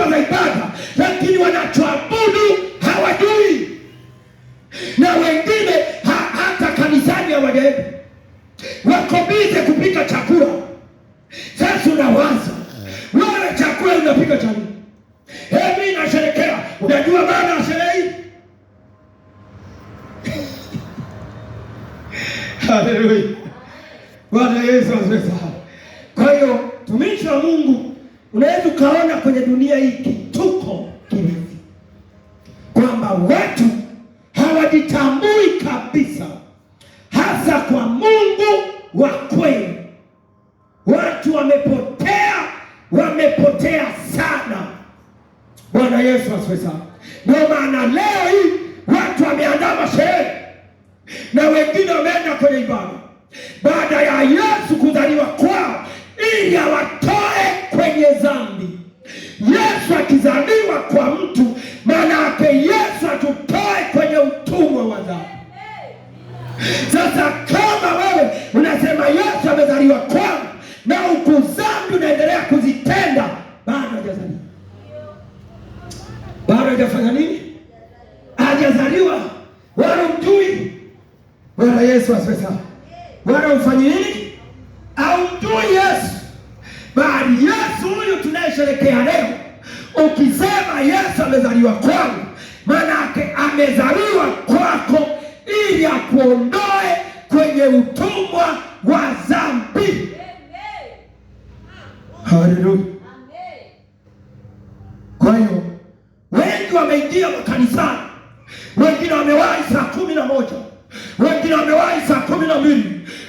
nyumba za ibada, lakini wanachoabudu hawajui. Na wengine hata kanisani hawajaenda, wako bize kupika chakula. Sasa unawaza wewe, chakula unapika cha nini? Mimi nasherekea. Unajua maana ya sherehe hii? Haleluya, Bwana Yesu asifiwe. Kwa hiyo tumishi wa Mungu, unaweza ukaona kwenye dunia hii kituko kilivi, kwamba watu hawajitambui kabisa, hasa kwa Mungu wa kweli. Watu wamepotea sana. Bwana Yesu asifiwe. Ndio maana leo hii watu wameandaa masherehe na wengine wameenda kwenye ibada baada ya Yesu kuzaliwa kwao, ili awatoe kwenye dhambi. Yesu akizaliwa kwa mtu, maana yake Yesu atutoe kwenye utumwa wa dhambi. Sasa kama wewe unasema Yesu amezaliwa kwangu na uko dhambi unaendelea kuzitenda, bado hajazaliwa. Bado hajafanya nini? Hajazaliwa. Wala mjui. Bwana Yesu asifiwe. Wala mfanyi nini? Au mjui Yesu. Bali Yesu huyu tunayesherehekea leo, ukisema Yesu amezaliwa kwangu, maana yake amezaliwa kwako ili akuondoe kwenye utumwa wa dhambi. Haleluya. Kwa hiyo wengi wameingia makanisani, wengine wamewahi saa 11, wengine wamewahi saa 12,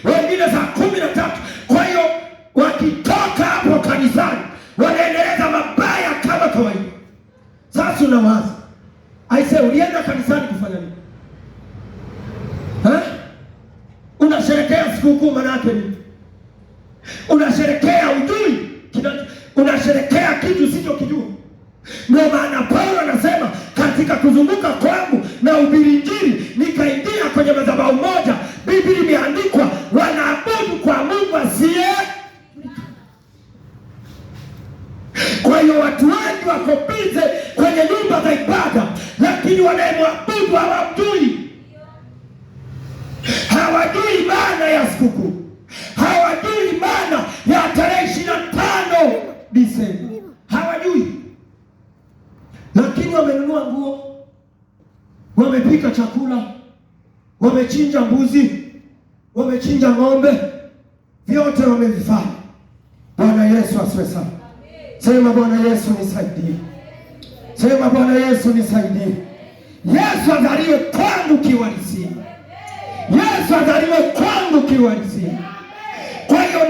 wengine saa 13. Kwa hiyo wakitoka hapo kanisani wanaendeleza mabaya kama kawaida. Sasa unawaza, aise, ulienda kanisani kufanya nini? Unasherekea sikukuu, maana yake nini? Unasherekea ujui, unasherekea kitu usichokijua. Ndio maana Paulo anasema, katika kuzunguka kwangu na ubiri Injili nikaingia kwenye madhabahu moja, Biblia imeandikwa wanaabudu kwa Mungu asiye. Kwa hiyo watu wengi wako bize kwenye nyumba za ibada, lakini wanayemwabudu hawamjui. Hawajui maana ya sikukuu, hawajui maana ya tarehe 25 Disemba, hawajui. Lakini wamenunua nguo, wamepika chakula, wamechinja mbuzi, wamechinja ng'ombe, vyote wamevifanya. Bwana Yesu asifiwe sana. Sema Bwana Yesu nisaidie. Sema Bwana Yesu nisaidie. Yesu azaliwe kwangu kiuhalisia. Yesu azaliwe kwangu kiuhalisia. Kwa hiyo